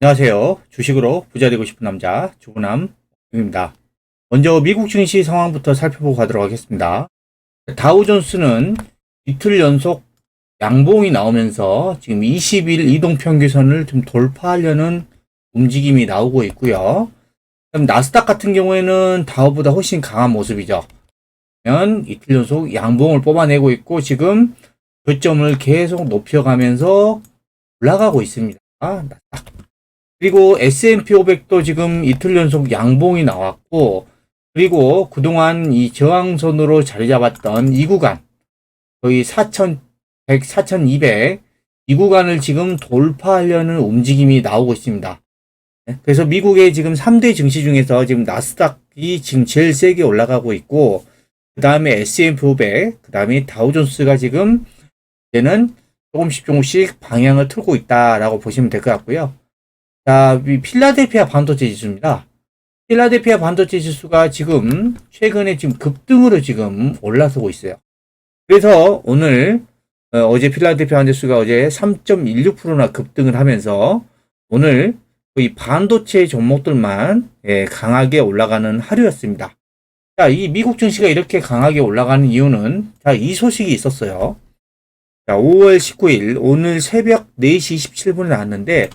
안녕하세요. 주식으로 부자 되고 싶은 남자 주부남입니다. 먼저 미국 증시 상황부터 살펴보고 가도록 하겠습니다. 다우존스는 이틀 연속 양봉이 나오면서 지금 20일 이동평균선을 좀 돌파하려는 움직임이 나오고 있고요. 그럼 나스닥 같은 경우에는 다우보다 훨씬 강한 모습이죠. 이틀 연속 양봉을 뽑아내고 있고 지금 고점을 계속 높여가면서 올라가고 있습니다. 나스닥. 그리고 S&P 500도 지금 이틀 연속 양봉이 나왔고, 그리고 그동안 이 저항선으로 자리 잡았던 이 구간, 거의 4,100, 4,200, 이 구간을 지금 돌파하려는 움직임이 나오고 있습니다. 그래서 미국의 지금 3대 증시 중에서 지금 나스닥이 지금 제일 세게 올라가고 있고, 그 다음에 S&P 500, 그 다음에 다우존스가 지금 이제는 조금씩 방향을 틀고 있다라고 보시면 될 것 같고요. 자, 이 필라델피아 반도체 지수입니다. 필라델피아 반도체 지수가 지금 최근에 지금 급등으로 지금 올라서고 있어요. 그래서 오늘 어제 필라델피아 반도체 지수가 어제 3.16%나 급등을 하면서 오늘 이 반도체 종목들만 강하게 올라가는 하루였습니다. 자, 이 미국 증시가 이렇게 강하게 올라가는 이유는 자, 이 소식이 있었어요. 자, 5월 19일 오늘 새벽 4시 27분에 나왔는데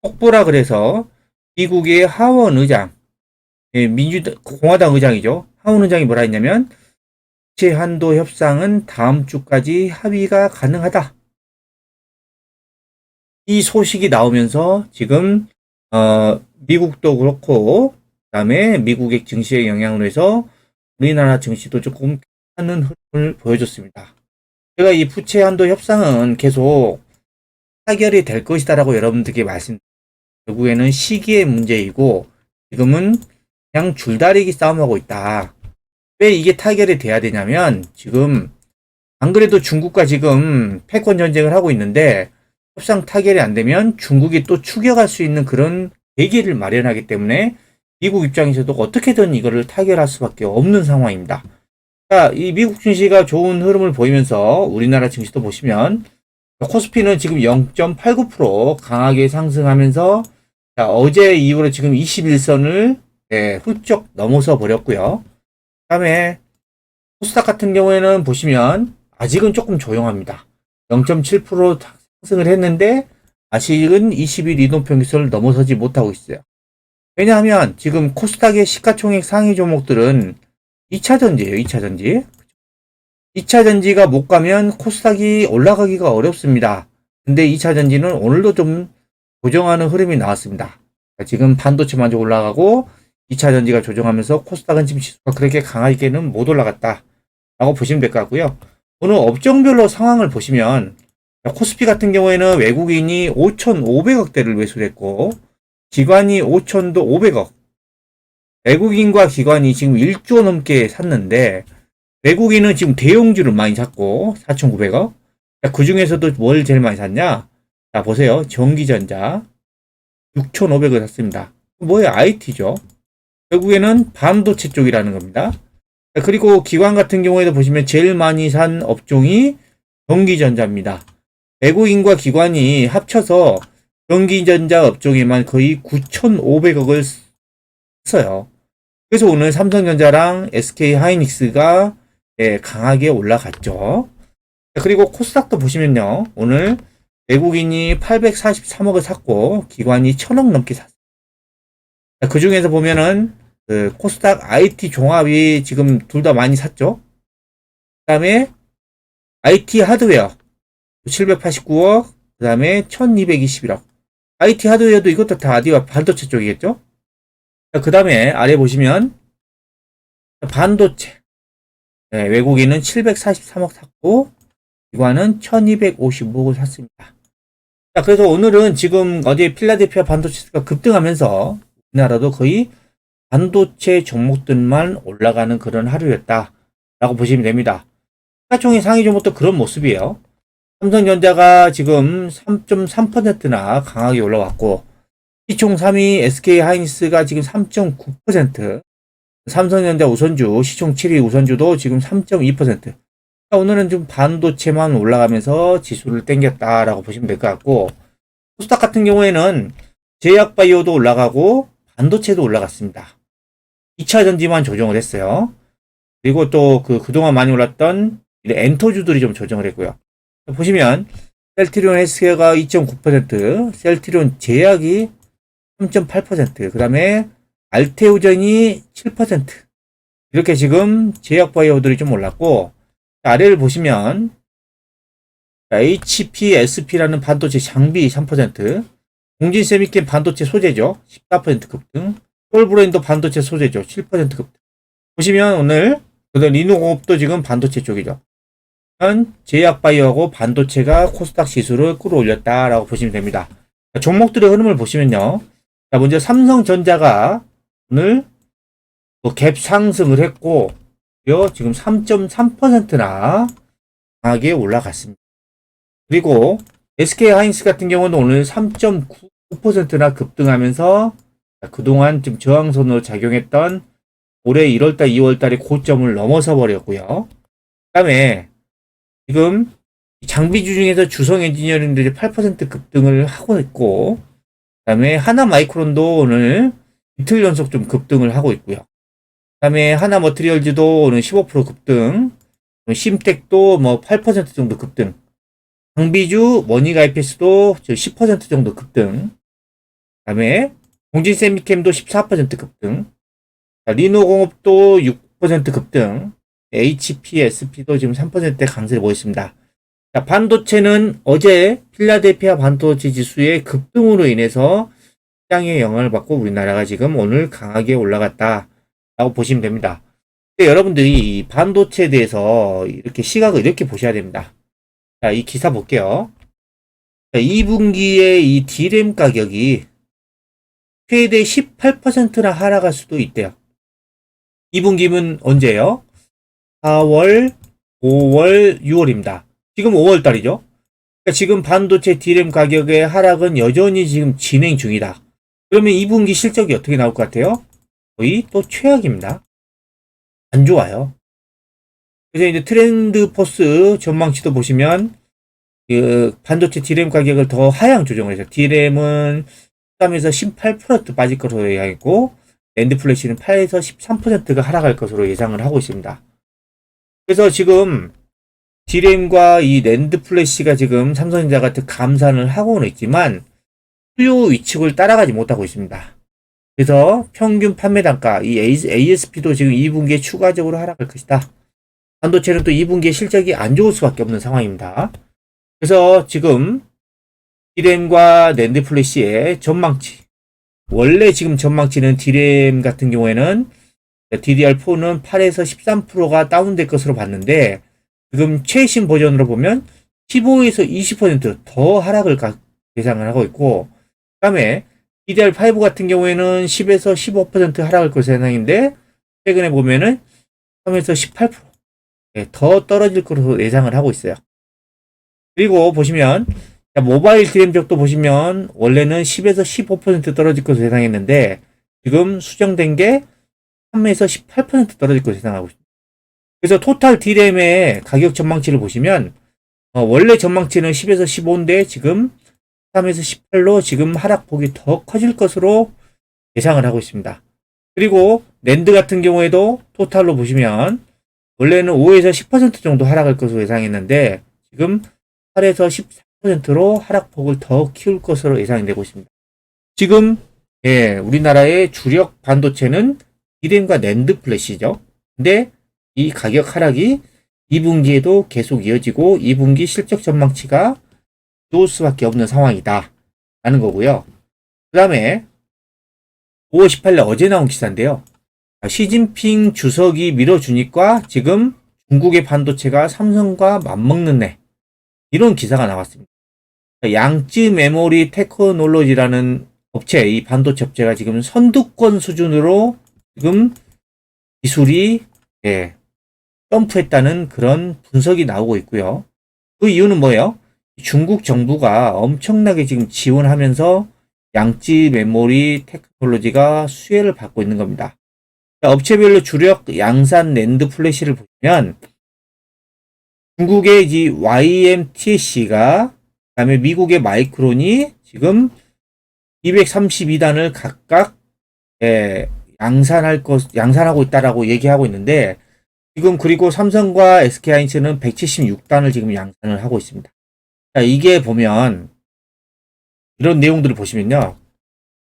속보라 그래서 미국의 하원 의장, 공화당 의장이죠. 하원 의장이 뭐라 했냐면 국채 한도 협상은 다음 주까지 합의가 가능하다. 이 소식이 나오면서 지금 미국도 그렇고 그다음에 미국의 증시에 영향을 해서 우리나라 증시도 조금 괜찮은 흐름을 보여줬습니다. 제가 이 부채 한도 협상은 계속 타결이 될 것이다라고 여러분들께 말씀드렸습니다. 결국에는 시기의 문제이고 지금은 그냥 줄다리기 싸움하고 있다. 왜 이게 타결이 돼야 되냐면 지금 안 그래도 중국과 지금 패권 전쟁을 하고 있는데 협상 타결이 안 되면 중국이 또 추격할 수 있는 그런 계기를 마련하기 때문에 미국 입장에서도 어떻게든 이거를 타결할 수밖에 없는 상황입니다. 자, 이 미국 증시가 좋은 흐름을 보이면서 우리나라 증시도 보시면 코스피는 지금 0.89% 강하게 상승하면서 자, 어제 이후로 지금 21선을 훌쩍 넘어서 버렸고요. 그 다음에 코스닥 같은 경우에는 보시면 아직은 조금 조용합니다. 0.7% 상승을 했는데 아직은 20일 이동평균선을 넘어서지 못하고 있어요. 왜냐하면 지금 코스닥의 시가총액 상위 종목들은 2차전지예요. 2차전지. 2차전지가 못 가면 코스닥이 올라가기가 어렵습니다. 근데 2차전지는 오늘도 좀 조정하는 흐름이 나왔습니다. 지금 반도체 먼저 올라가고 2차전지가 조정하면서 코스닥은 지금 지수가 그렇게 강하게는 못 올라갔다 라고 보시면 될 것 같고요. 오늘 업종별로 상황을 보시면 코스피 같은 경우에는 외국인이 5,500억대를 매수를 했고 기관이 5천도 500억, 외국인과 기관이 지금 1조 넘게 샀는데 외국인은 지금 대용주를 많이 샀고 4,900억. 그 중에서도 뭘 제일 많이 샀냐? 자, 보세요. 전기전자 6,500을 샀습니다. 뭐예요? IT죠. 결국에는 반도체 쪽이라는 겁니다. 그리고 기관 같은 경우에도 보시면 제일 많이 산 업종이 전기전자입니다. 외국인과 기관이 합쳐서 전기전자 업종에만 거의 9,500억을 썼어요. 그래서 오늘 삼성전자랑 SK하이닉스가 강하게 올라갔죠. 그리고 코스닥도 보시면요. 오늘 외국인이 843억을 샀고 기관이 1,000억 넘게 샀어요. 그 중에서 보면은 그 코스닥 IT 종합이 지금 둘 다 많이 샀죠. 그 다음에 IT 하드웨어 789억, 그 다음에 1221억. IT 하드웨어도 이것도 다 아디와 반도체 쪽이겠죠. 그 다음에 아래 보시면 반도체 외국인은 743억 샀고 기관은 1255억을 샀습니다. 자, 그래서 오늘은 지금 어제 필라델피아 반도체가 급등하면서 우리나라도 거의 반도체 종목들만 올라가는 그런 하루였다라고 보시면 됩니다. 시가총액 상위 종목도 그런 모습이에요. 삼성전자가 지금 3.3%나 강하게 올라왔고 시총 3위 SK하이닉스가 지금 3.9%, 삼성전자 우선주 시총 7위 우선주도 지금 3.2%. 오늘은 좀 반도체만 올라가면서 지수를 땡겼다라고 보시면 될 것 같고 코스닥 같은 경우에는 제약바이오도 올라가고 반도체도 올라갔습니다. 2차 전지만 조정을 했어요. 그리고 또 그동안 많이 올랐던 엔터주들이 좀 조정을 했고요. 보시면 셀트리온 헬스케어가 2.9%, 셀트리온 제약이 3.8%, 그 다음에 알테오전이 7%. 이렇게 지금 제약바이오들이 좀 올랐고, 아래를 보시면 HPSP라는 반도체 장비 3%, 공진세미캠 반도체 소재죠. 14% 급등, 홀브랜드 반도체 소재죠. 7% 급등. 보시면 오늘 리누공업도 지금 반도체 쪽이죠. 제약바이오하고 반도체가 코스닥 지수를 끌어올렸다라고 보시면 됩니다. 종목들의 흐름을 보시면요. 자, 먼저 삼성전자가 오늘 갭 상승을 했고, 지금 3.3%나 강하게 올라갔습니다. 그리고 SK하이닉스 같은 경우는 오늘 3.9%나 급등하면서 그동안 좀 저항선으로 작용했던 올해 1월달, 2월달의 고점을 넘어서 버렸고요. 그 다음에 지금 장비주 중에서 주성 엔지니어링도 이제 8% 급등을 하고 있고, 그 다음에 하나마이크론도 오늘 이틀 연속 좀 급등을 하고 있고요. 그 다음에 하나머트리얼즈도 오늘 15% 급등, 심텍도 뭐 8% 정도 급등, 장비주 머니가이피스도 10% 정도 급등, 그 다음에 공진세미캠도 14% 급등, 리노공업도 6% 급등, HPSP도 지금 3%대 강세를 보였습니다. 자, 반도체는 어제 필라델피아 반도체 지수의 급등으로 인해서 시장의 영향을 받고 우리나라가 지금 오늘 강하게 올라갔다라고 보시면 됩니다. 여러분들이 이 반도체에 대해서 이렇게 시각을 이렇게 보셔야 됩니다. 자, 이 기사 볼게요. 자, 2분기에 이 D램 가격이 최대 18%나 하락할 수도 있대요. 2분기면 언제예요? 4월, 5월, 6월입니다. 지금 5월달이죠. 그러니까 지금 반도체 D램 가격의 하락은 여전히 지금 진행 중이다. 그러면 2분기 실적이 어떻게 나올 것 같아요? 거의 또 최악입니다. 안 좋아요. 그래서 이제 트렌드 포스 전망치도 보시면 그 반도체 D램 가격을 더 하향 조정을 해서 D램은 13에서 18% 빠질 것으로 예상했고 낸드 플래시는 8에서 13%가 하락할 것으로 예상을 하고 있습니다. 그래서 지금 D램과 이 낸드 플래시가 지금 삼성전자 같은 감산을 하고는 있지만 수요 위축을 따라가지 못하고 있습니다. 그래서 평균 판매 단가 이 ASP도 지금 2분기에 추가적으로 하락할 것이다. 반도체는 또 2분기에 실적이 안 좋을 수밖에 없는 상황입니다. 그래서 지금 D램과 낸드 플래시의 전망치, 원래 지금 전망치는 D램 같은 경우에는 DDR4는 8에서 13%가 다운될 것으로 봤는데 지금 최신 버전으로 보면 15에서 20% 더 하락을 예상을 하고 있고, 그 다음에 DDR5 같은 경우에는 10에서 15% 하락할 것으로 예상인데 최근에 보면은 3에서 18%더 떨어질 것으로 예상을 하고 있어요. 그리고 보시면 모바일 D램 쪽도 보시면 원래는 10에서 15% 떨어질 것으로 예상했는데 지금 수정된 게 3에서 18% 떨어질 것으로 예상하고 있습니다. 그래서 토탈 D램의 가격 전망치를 보시면 원래 전망치는 10에서 15인데 지금 3에서 18로 지금 하락폭이 더 커질 것으로 예상을 하고 있습니다. 그리고 낸드 같은 경우에도 토탈로 보시면 원래는 5에서 10% 정도 하락할 것으로 예상했는데 지금 8에서 14%로 하락폭을 더 키울 것으로 예상이 되고 있습니다. 지금 우리나라의 주력 반도체는 D램과 낸드 플래시죠. 근데 이 가격 하락이 2분기에도 계속 이어지고 2분기 실적 전망치가 좋을 수밖에 없는 상황이다 라는 거고요. 그 다음에 5월 18일 어제 나온 기사인데요. 시진핑 주석이 밀어주니까 지금 중국의 반도체가 삼성과 맞먹는네, 이런 기사가 나왔습니다. 양쯔 메모리 테크놀로지라는 업체, 이 반도체 업체가 지금 선두권 수준으로 지금 기술이 점프했다는 그런 분석이 나오고 있고요. 그 이유는 뭐예요? 중국 정부가 엄청나게 지금 지원하면서 양쯔 메모리 테크놀로지가 수혜를 받고 있는 겁니다. 업체별로 주력 양산 낸드 플래시를 보면 중국의 이 YMTC가, 그다음에 미국의 마이크론이 지금 232단을 각각 양산하고 있다라고 얘기하고 있는데, 지금 그리고 삼성과 SK하이닉스는 176단을 지금 양산을 하고 있습니다. 자, 이게 보면 이런 내용들을 보시면요.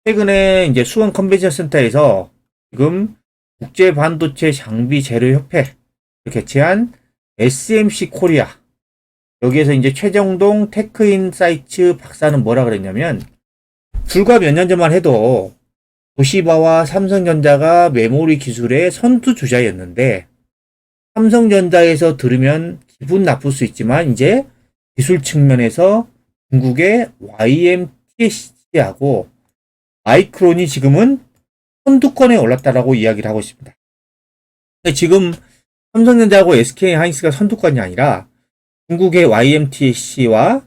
최근에 이제 수원 컨벤션 센터에서 지금 국제 반도체 장비 재료 협회 개최한 SMC 코리아, 여기에서 이제 최정동 테크인사이츠 박사는 뭐라 그랬냐면, 불과 몇 년 전만 해도 도시바와 삼성전자가 메모리 기술의 선두주자였는데, 삼성전자에서 들으면 기분 나쁠 수 있지만 이제 기술 측면에서 중국의 YMTC하고 마이크론이 지금은 선두권에 올랐다라고 이야기를 하고 있습니다. 지금 삼성전자하고 SK하이닉스가 선두권이 아니라 중국의 YMTC와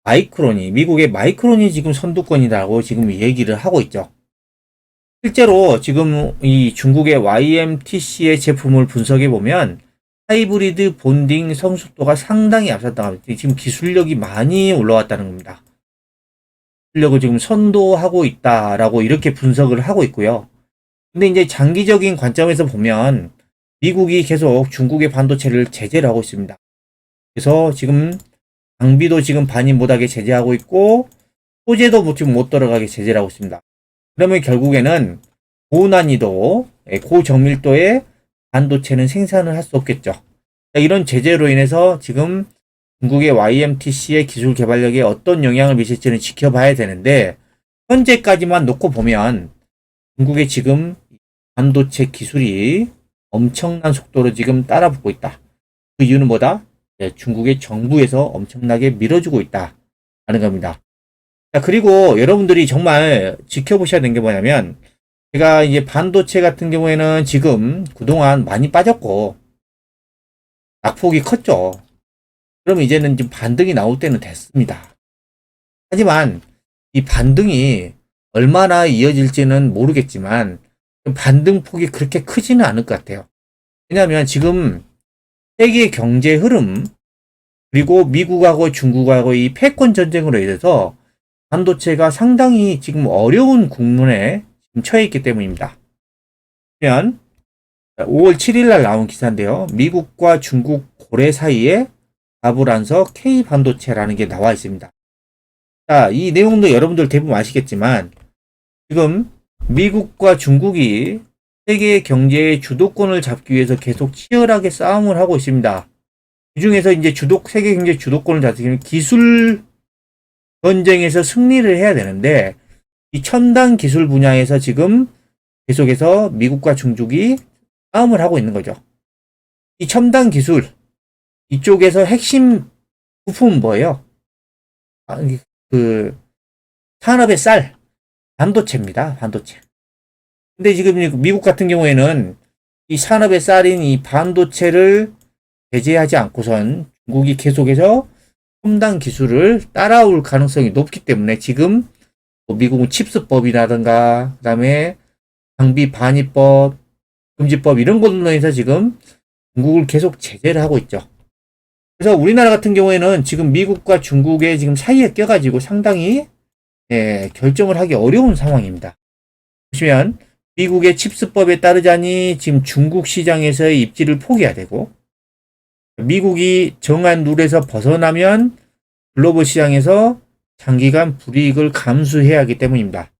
마이크론이, 미국의 마이크론이 지금 선두권이라고 지금 얘기를 하고 있죠. 실제로 지금 이 중국의 YMTC의 제품을 분석해 보면 하이브리드 본딩 성숙도가 상당히 앞섰다고 합니다. 지금 기술력이 많이 올라왔다는 겁니다. 기술력을 지금 선도하고 있다라고 이렇게 분석을 하고 있고요. 근데 이제 장기적인 관점에서 보면 미국이 계속 중국의 반도체를 제재를 하고 있습니다. 그래서 지금 장비도 지금 반입 못하게 제재하고 있고, 소재도 지금 못 들어가게 제재를 하고 있습니다. 그러면 결국에는 고난이도, 고정밀도의 반도체는 생산을 할 수 없겠죠. 이런 제재로 인해서 지금 중국의 YMTC의 기술 개발력에 어떤 영향을 미칠지는 지켜봐야 되는데, 현재까지만 놓고 보면 중국의 지금 반도체 기술이 엄청난 속도로 지금 따라붙고 있다. 그 이유는 뭐다? 중국의 정부에서 엄청나게 밀어주고 있다 하는 겁니다. 자, 그리고 여러분들이 정말 지켜보셔야 되는 게 뭐냐면, 제가 이제 반도체 같은 경우에는 지금 그동안 많이 빠졌고 낙폭이 컸죠. 그럼 이제는 지금 반등이 나올 때는 됐습니다. 하지만 이 반등이 얼마나 이어질지는 모르겠지만 반등폭이 그렇게 크지는 않을 것 같아요. 왜냐하면 지금 세계 경제 흐름, 그리고 미국하고 중국하고 이 패권 전쟁으로 인해서 반도체가 상당히 지금 어려운 국면에 처해 있기 때문입니다. 그러면 5월 7일 날 나온 기사인데요. 미국과 중국 고래 사이에 가불안서 K 반도체라는 게 나와 있습니다. 자, 이 내용도 여러분들 대부분 아시겠지만 지금 미국과 중국이 세계 경제의 주도권을 잡기 위해서 계속 치열하게 싸움을 하고 있습니다. 그 중에서 이제 세계 경제 주도권을 잡으려면 기술 전쟁에서 승리를 해야 되는데, 이 첨단 기술 분야에서 지금 계속해서 미국과 중국이 싸움을 하고 있는 거죠. 이 첨단 기술, 이쪽에서 핵심 부품은 뭐예요? 산업의 쌀, 반도체입니다. 반도체. 근데 지금 미국 같은 경우에는 이 산업의 쌀인 이 반도체를 배제하지 않고선 중국이 계속해서 첨단 기술을 따라올 가능성이 높기 때문에 지금 미국은 칩스법이라든가 그다음에 장비 반입법, 금지법 이런 걸로 인해서 지금 중국을 계속 제재를 하고 있죠. 그래서 우리나라 같은 경우에는 지금 미국과 중국의 지금 사이에 껴가지고 상당히 결정을 하기 어려운 상황입니다. 보시면 미국의 칩스법에 따르자니 지금 중국 시장에서의 입지를 포기해야 되고, 미국이 정한 룰에서 벗어나면 글로벌 시장에서 장기간 불이익을 감수해야 하기 때문입니다.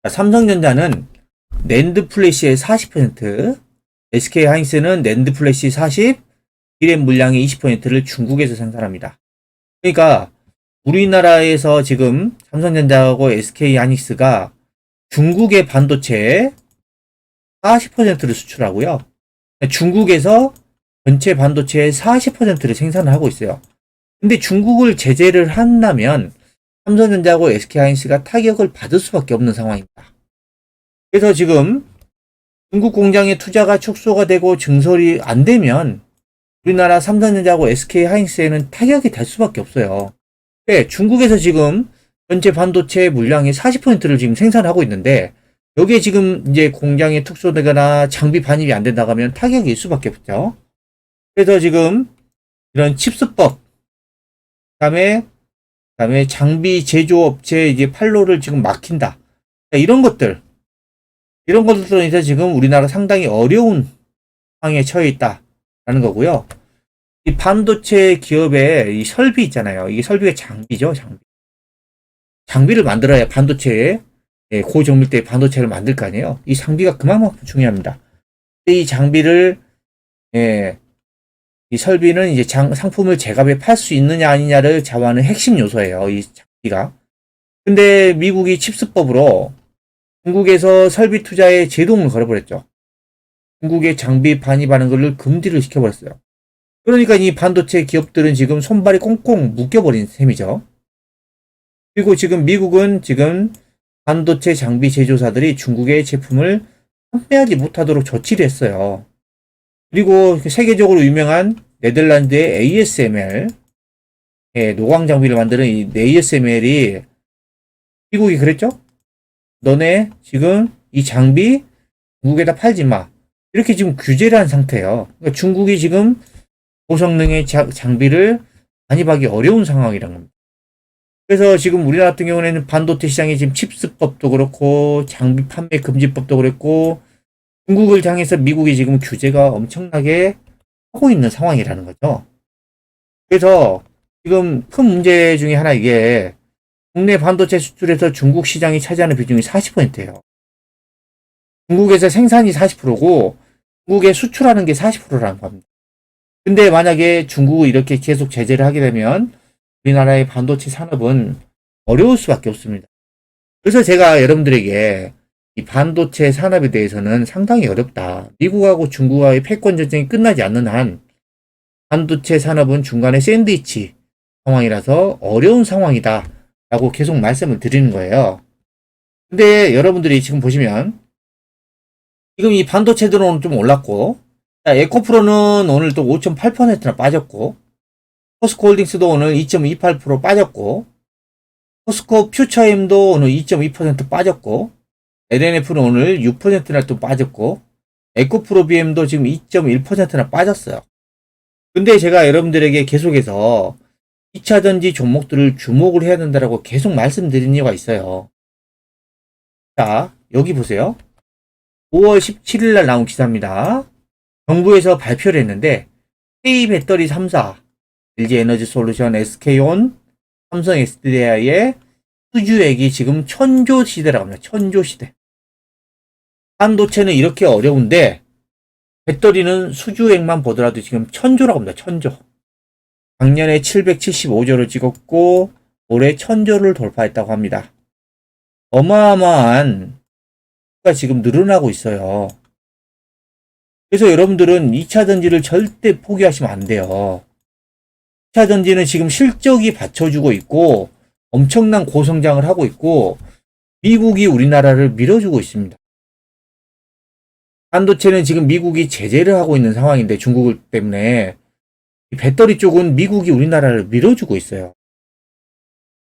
삼성전자는 낸드 플래시의 40%, SK하이닉스는 낸드 플래시 40, D램 물량의 20%를 중국에서 생산합니다. 그러니까 우리나라에서 지금 삼성전자하고 SK하이닉스가 중국의 반도체에 40%를 수출하고요. 중국에서 전체 반도체의 40%를 생산을 하고 있어요. 근데 중국을 제재를 한다면 삼성전자하고 SK하이닉스가 타격을 받을 수밖에 없는 상황입니다. 그래서 지금 중국 공장의 투자가 축소가 되고 증설이 안 되면 우리나라 삼성전자하고 SK하이닉스에는 타격이 될 수밖에 없어요. 네, 중국에서 지금 전체 반도체 물량의 40%를 지금 생산하고 있는데, 여기에 지금 이제 공장이 축소되거나 장비 반입이 안 된다고 하면 타격일 수밖에 없죠. 그래서 지금 이런 칩스법, 그다음에 그다음에 장비 제조업체 이제 판로를 지금 막힌다. 이런 것들로 인해서 지금 우리나라 상당히 어려운 상황에 처해 있다라는 거고요. 이 반도체 기업의 이 설비 있잖아요. 이게 설비가 장비죠, 장비. 장비를 만들어야 반도체에 고정밀도의 반도체를 만들 거 아니에요. 이 장비가 그만큼 중요합니다. 이 장비를 이 설비는 이제 상품을 제값에 팔 수 있느냐 아니냐를 좌우하는 핵심 요소예요. 이 장비가. 근데 미국이 칩스법으로 중국에서 설비 투자에 제동을 걸어버렸죠. 중국의 장비 반입하는 것을 금지를 시켜버렸어요. 그러니까 이 반도체 기업들은 지금 손발이 꽁꽁 묶여버린 셈이죠. 그리고 지금 미국은 지금 반도체 장비 제조사들이 중국의 제품을 판매하지 못하도록 조치를 했어요. 그리고 세계적으로 유명한 네덜란드의 ASML, 노광 장비를 만드는 이 ASML이 미국이 그랬죠? 너네 지금 이 장비 중국에다 팔지 마. 이렇게 지금 규제를 한 상태예요. 그러니까 중국이 지금 고성능의 장비를 반입하기 어려운 상황이란 겁니다. 그래서 지금 우리나라 같은 경우에는 반도체 시장에 지금 칩스법도 그렇고 장비 판매 금지법도 그랬고 중국을 향해서 미국이 지금 규제가 엄청나게 하고 있는 상황이라는 거죠. 그래서 지금 큰 문제 중에 하나 이게 국내 반도체 수출에서 중국 시장이 차지하는 비중이 40%예요. 중국에서 생산이 40%고 중국에 수출하는 게 40%라는 겁니다. 근데 만약에 중국이 이렇게 계속 제재를 하게 되면 우리나라의 반도체 산업은 어려울 수밖에 없습니다. 그래서 제가 여러분들에게 이 반도체 산업에 대해서는 상당히 어렵다. 미국하고 중국과의 패권 전쟁이 끝나지 않는 한 반도체 산업은 중간에 샌드위치 상황이라서 어려운 상황이다 라고 계속 말씀을 드리는 거예요. 근데 여러분들이 지금 보시면 지금 이 반도체들은 오늘 좀 올랐고 에코프로는 오늘 또 5.8%나 빠졌고 포스코홀딩스도 오늘 2.28% 빠졌고 포스코 퓨처엠도 오늘 2.2% 빠졌고 LNF는 오늘 6%나 또 빠졌고 에코프로비엠도 지금 2.1%나 빠졌어요. 근데 제가 여러분들에게 계속해서 2차전지 종목들을 주목을 해야 된다고 계속 말씀드린 이유가 있어요. 자, 여기 보세요. 5월 17일 날 나온 기사입니다. 정부에서 발표를 했는데 K배터리 3사, LG에너지솔루션, SK온, 삼성 SDI의 수주액이 지금 천조 시대라고 합니다. 천조 시대. 반도체는 이렇게 어려운데 배터리는 수주액만 보더라도 지금 천조라고 합니다. 천조. 작년에 775조를 찍었고 올해 천조를 돌파했다고 합니다. 어마어마한 수가 지금 늘어나고 있어요. 그래서 여러분들은 2차 전지를 절대 포기하시면 안 돼요. 2차 전지는 지금 실적이 받쳐주고 있고 엄청난 고성장을 하고 있고 미국이 우리나라를 밀어주고 있습니다. 반도체는 지금 미국이 제재를 하고 있는 상황인데 중국 때문에 배터리 쪽은 미국이 우리나라를 밀어주고 있어요.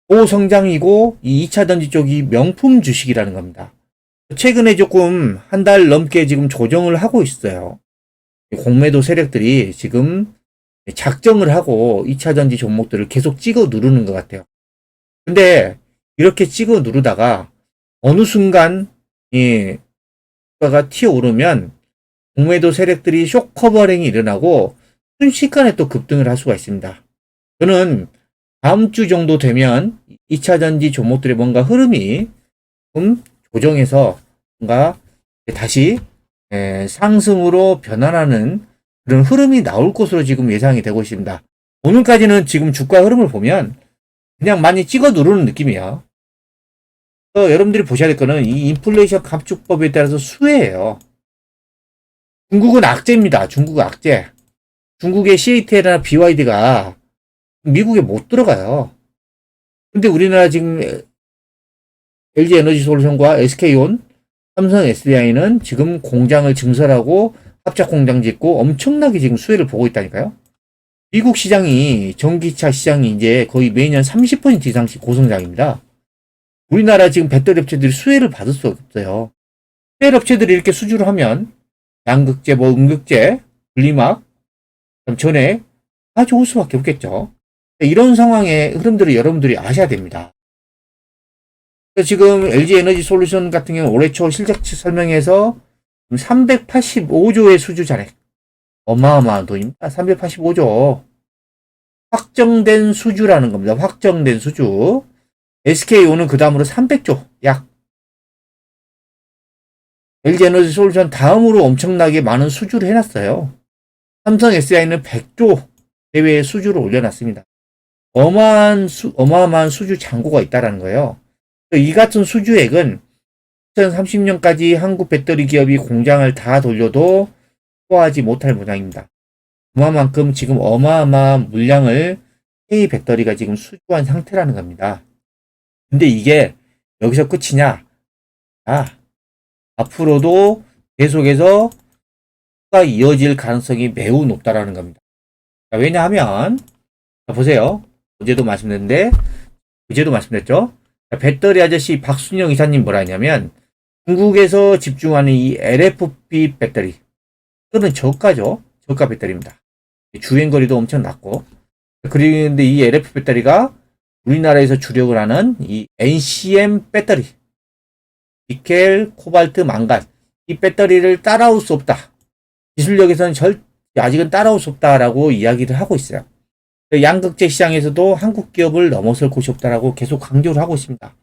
고성장이고 이 2차 전지 쪽이 명품 주식이라는 겁니다. 최근에 조금 한 달 넘게 지금 조정을 하고 있어요. 공매도 세력들이 지금 작정을 하고 2차 전지 종목들을 계속 찍어 누르는 것 같아요. 근데 이렇게 찍어 누르다가 어느 순간 이 주가가 튀어오르면 공매도 세력들이 쇼커버링이 일어나고 순식간에 또 급등을 할 수가 있습니다. 저는 다음 주 정도 되면 2차 전지 종목들의 뭔가 흐름이 좀 조정해서 뭔가 다시 상승으로 변환하는 그런 흐름이 나올 것으로 지금 예상이 되고 있습니다. 오늘까지는 지금 주가 흐름을 보면 그냥 많이 찍어 누르는 느낌이에요. 여러분들이 보셔야 될 거는 이 인플레이션 감축법에 따라서 수혜예요. 중국은 악재입니다. 중국은 악재. 중국의 CATL이나 BYD가 미국에 못 들어가요. 근데 우리나라 지금 LG에너지솔루션과 SK온, 삼성 SDI는 지금 공장을 증설하고 합작 공장 짓고 엄청나게 지금 수혜를 보고 있다니까요. 미국 시장이 전기차 시장이 이제 거의 매년 30% 이상씩 고성장입니다. 우리나라 지금 배터리 업체들이 수혜를 받을 수 없어요. 배터리 업체들이 이렇게 수주를 하면 양극재, 음극재, 분리막, 전액 다 좋을 수밖에 없겠죠. 이런 상황의 흐름들을 여러분들이 아셔야 됩니다. 지금 LG 에너지 솔루션 같은 경우는 올해 초 실적 설명에서 385조의 수주 잔액. 어마어마한 돈입니다. 385조. 확정된 수주라는 겁니다. 확정된 수주. SK오는 그 다음으로 300조. 약. LG 에너지 솔루션 다음으로 엄청나게 많은 수주를 해놨어요. 삼성 SDI는 100조 대외의 수주를 올려놨습니다. 어마어마한 수주 잔고가 있다라는 거예요. 이 같은 수주액은 2030년까지 한국 배터리 기업이 공장을 다 돌려도 소화하지 못할 모양입니다. 그만큼 지금 어마어마한 물량을 K 배터리가 지금 수주한 상태라는 겁니다. 근데 이게 여기서 끝이냐? 앞으로도 계속해서 가 이어질 가능성이 매우 높다라는 겁니다. 왜냐하면 보세요. 어제도 말씀드렸죠. 배터리 아저씨 박순영 이사님 뭐라 했냐면 중국에서 집중하는 이 LFP 배터리 이거는 저가죠. 저가 배터리입니다. 주행거리도 엄청 낮고 그런데 이 LFP 배터리가 우리나라에서 주력을 하는 이 NCM 배터리 니켈, 코발트, 망간 이 배터리를 따라올 수 없다. 기술력에서는 아직은 따라올 수 없다라고 이야기를 하고 있어요. 양극재 시장에서도 한국 기업을 넘어설 곳이 없다라고 계속 강조를 하고 있습니다.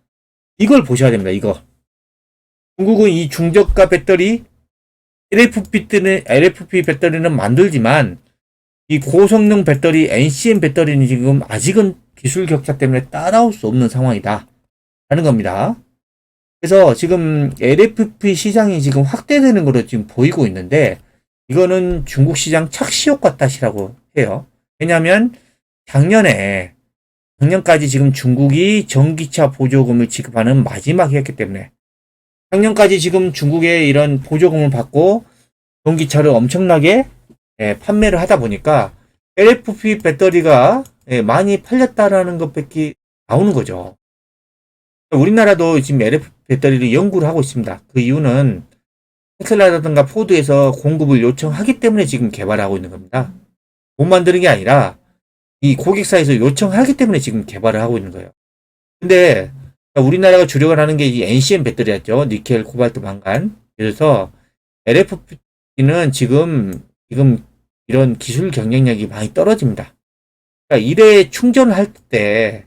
이걸 보셔야 됩니다. 이거. 중국은 이 중저가 배터리 LFP 배터리는 만들지만 이 고성능 배터리 NCM 배터리는 지금 아직은 기술 격차 때문에 따라올 수 없는 상황이다 라는 겁니다. 그래서 지금 LFP 시장이 지금 확대되는 것으로 지금 보이고 있는데 이거는 중국 시장 착시 효과 탓이라고 해요. 왜냐하면 작년까지 지금 중국이 전기차 보조금을 지급하는 마지막 해였기 때문에 작년까지 지금 중국의 이런 보조금을 받고 전기차를 엄청나게 판매를 하다 보니까 LFP 배터리가 많이 팔렸다라는 것밖에 나오는 거죠. 우리나라도 지금 LFP 배터리를 연구를 하고 있습니다. 그 이유는 테슬라라든가 포드에서 공급을 요청하기 때문에 지금 개발하고 있는 겁니다. 못 만드는 게 아니라 이 고객사에서 요청하기 때문에 지금 개발을 하고 있는 거예요. 근데 우리나라가 주력을 하는 게 이 NCM 배터리였죠. 니켈, 코발트, 망간. 그래서 LFP는 지금 이런 기술 경쟁력이 많이 떨어집니다. 그러니까 이래 충전을 할 때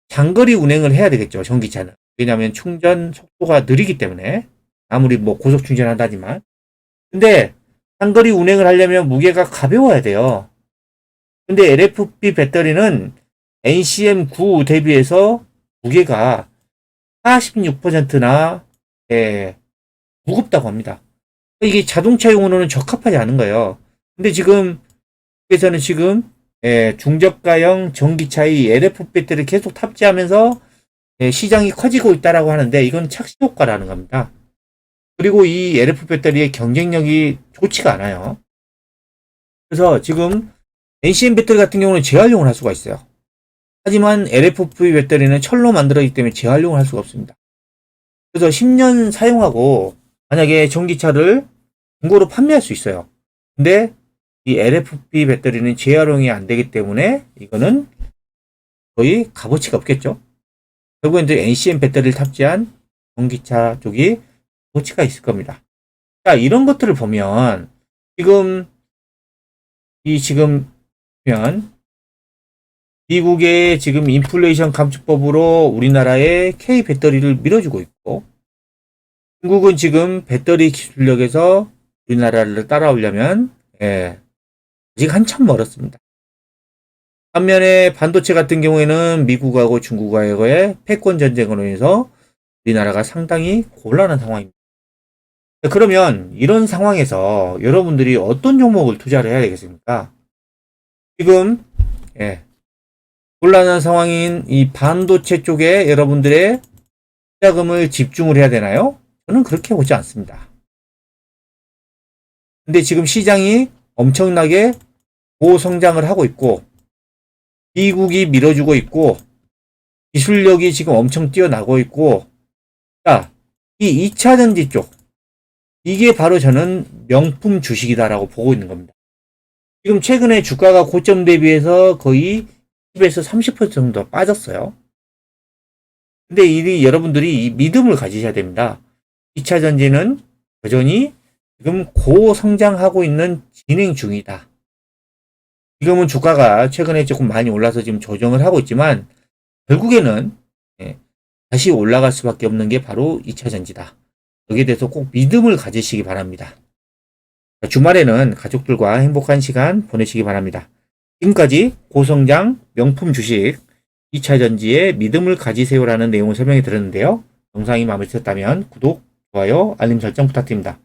장거리 운행을 해야 되겠죠. 전기차는. 왜냐하면 충전 속도가 느리기 때문에 아무리 뭐 고속 충전한다지만 근데 장거리 운행을 하려면 무게가 가벼워야 돼요. 근데 LFP 배터리는 NCM9 대비해서 무게가 46%나 무겁다고 합니다. 이게 자동차용으로는 적합하지 않은 거예요. 근데 지금 그래서는 지금 중저가형 전기차의 LFP 배터리를 계속 탑재하면서 시장이 커지고 있다라고 하는데 이건 착시 효과라는 겁니다. 그리고 이 LFP 배터리의 경쟁력이 좋지가 않아요. 그래서 지금 NCM 배터리 같은 경우는 재활용을 할 수가 있어요. 하지만 LFP 배터리는 철로 만들어지기 때문에 재활용을 할 수가 없습니다. 그래서 10년 사용하고 만약에 전기차를 중고로 판매할 수 있어요. 근데 이 LFP 배터리는 재활용이 안 되기 때문에 이거는 거의 값어치가 없겠죠. 결국엔 이제 NCM 배터리를 탑재한 전기차 쪽이 값어치가 있을 겁니다. 자, 이런 것들을 보면 지금 미국의 지금 인플레이션 감축법으로 우리나라의 K 배터리를 밀어주고 있고 중국은 지금 배터리 기술력에서 우리나라를 따라오려면 아직 한참 멀었습니다. 반면에 반도체 같은 경우에는 미국하고 중국과의 패권 전쟁으로 인해서 우리나라가 상당히 곤란한 상황입니다. 그러면 이런 상황에서 여러분들이 어떤 종목을 투자를 해야 되겠습니까? 지금 곤란한 상황인 이 반도체 쪽에 여러분들의 투자금을 집중을 해야 되나요? 저는 그렇게 보지 않습니다. 근데 지금 시장이 엄청나게 고성장을 하고 있고 미국이 밀어주고 있고 기술력이 지금 엄청 뛰어나고 있고 자, 이 2차전지 쪽 이게 바로 저는 명품 주식이다라고 보고 있는 겁니다. 지금 최근에 주가가 고점 대비해서 거의 20에서 30% 정도 빠졌어요. 근데 여러분들이 이 믿음을 가지셔야 됩니다. 2차 전지는 여전히 지금 고성장하고 있는 진행 중이다. 지금은 주가가 최근에 조금 많이 올라서 지금 조정을 하고 있지만 결국에는 다시 올라갈 수밖에 없는 게 바로 2차 전지다. 여기에 대해서 꼭 믿음을 가지시기 바랍니다. 주말에는 가족들과 행복한 시간 보내시기 바랍니다. 지금까지 고성장 명품 주식 2차 전지에 믿음을 가지세요라는 내용을 설명해 드렸는데요. 영상이 마음에 드셨다면 구독, 좋아요, 알림 설정 부탁드립니다.